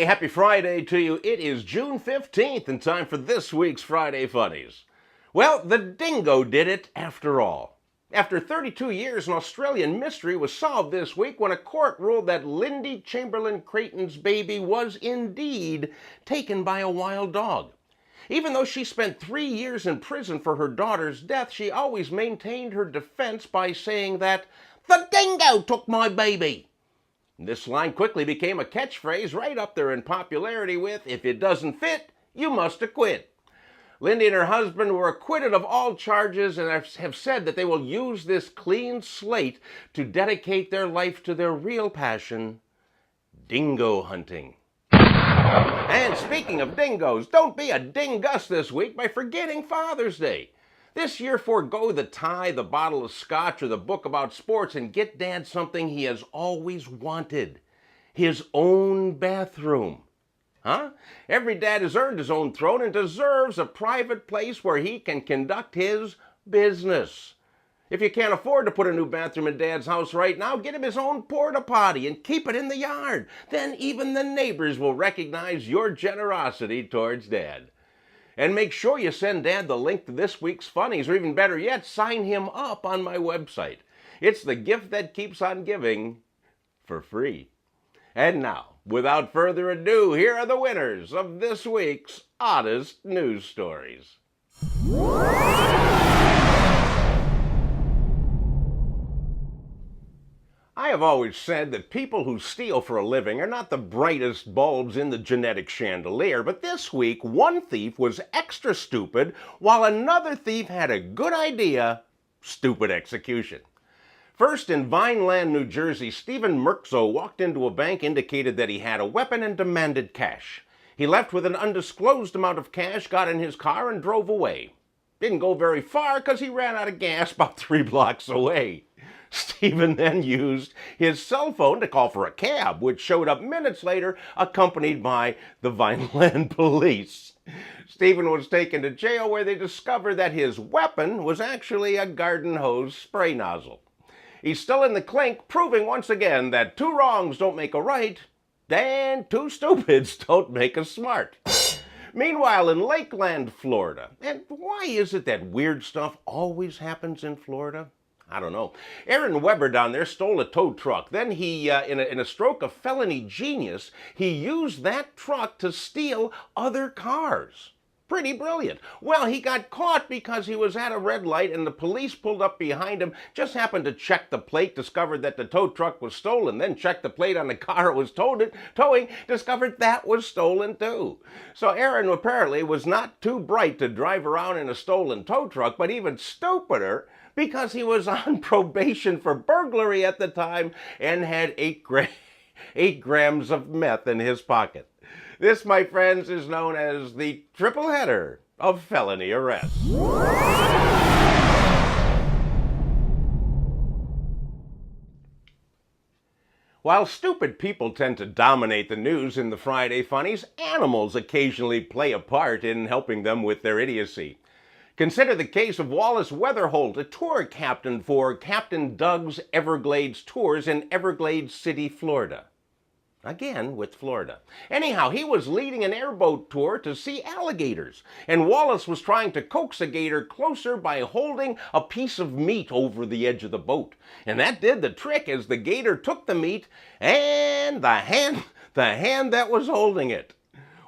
happy Friday to you. It is June 15th and time for this week's Friday Funnies. Well, the dingo did it after all. After 32 years, an Australian mystery was solved this week when a court ruled that Lindy Chamberlain Creighton's baby was indeed taken by a wild dog. Even though she spent 3 years in prison for her daughter's death, she always maintained her defense by saying that the dingo took my baby. This line quickly became a catchphrase right up there in popularity with, if it doesn't fit, you must acquit. Lindy and her husband were acquitted of all charges and have said that they will use this clean slate to dedicate their life to their real passion, dingo hunting. And speaking of dingoes, don't be a dingus this week by forgetting Father's Day. This year, forego the tie, the bottle of scotch, or the book about sports and get Dad something he has always wanted. His own bathroom. Huh? Every dad has earned his own throne and deserves a private place where he can conduct his business. If you can't afford to put a new bathroom in Dad's house right now, get him his own porta potty and keep it in the yard. Then even the neighbors will recognize your generosity towards Dad. And make sure you send Dad the link to this week's Funnies, or even better yet, sign him up on my website. It's the gift that keeps on giving for free. And now, without further ado, here are the winners of this week's Oddest News Stories. I have always said that people who steal for a living are not the brightest bulbs in the genetic chandelier, but this week one thief was extra stupid while another thief had a good idea, stupid execution. First, in Vineland, New Jersey, Stephen Merkzo walked into a bank, indicated that he had a weapon, and demanded cash. He left with an undisclosed amount of cash, got in his car, and drove away. Didn't go very far because he ran out of gas about 3 blocks away. Stephen then used his cell phone to call for a cab, which showed up minutes later, accompanied by the Vineland police. Stephen was taken to jail, where they discovered that his weapon was actually a garden hose spray nozzle. He's still in the clink, proving once again that 2 wrongs don't make a right, and 2 stupids don't make a smart. Meanwhile, in Lakeland, Florida, and why is it that weird stuff always happens in Florida? I don't know. Aaron Weber down there stole a tow truck. Then he, in a stroke of felony genius, he used that truck to steal other cars. Pretty brilliant. Well, he got caught because he was at a red light and the police pulled up behind him, just happened to check the plate, discovered that the tow truck was stolen, then checked the plate on the car it was towing, discovered that was stolen too. So Aaron apparently was not too bright to drive around in a stolen tow truck, but even stupider because he was on probation for burglary at the time and had 8 grams of meth in his pocket. This, my friends, is known as the triple header of felony arrests. While stupid people tend to dominate the news in the Friday Funnies, animals occasionally play a part in helping them with their idiocy. Consider the case of Wallace Weatherholt, a tour captain for Captain Doug's Everglades Tours in Everglades City, Florida. Again, with Florida. Anyhow, he was leading an airboat tour to see alligators, and Wallace was trying to coax a gator closer by holding a piece of meat over the edge of the boat. And that did the trick, as the gator took the meat and the hand that was holding it.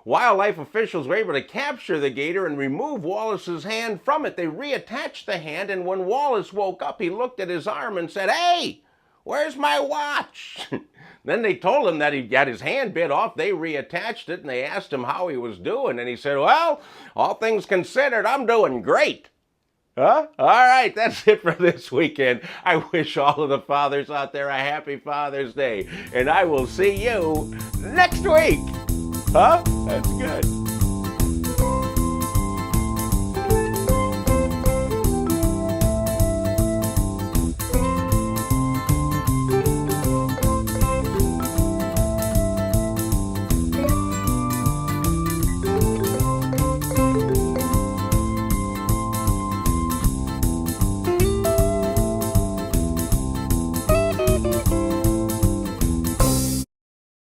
Wildlife officials were able to capture the gator and remove Wallace's hand from it. They reattached the hand, and when Wallace woke up, he looked at his arm and said, "Hey, where's my watch?" Then they told him that he got his hand bit off. They reattached it, and they asked him how he was doing. And he said, "Well, all things considered, I'm doing great." Huh? All right, that's it for this weekend. I wish all of the fathers out there a happy Father's Day. And I will see you next week. Huh? That's good.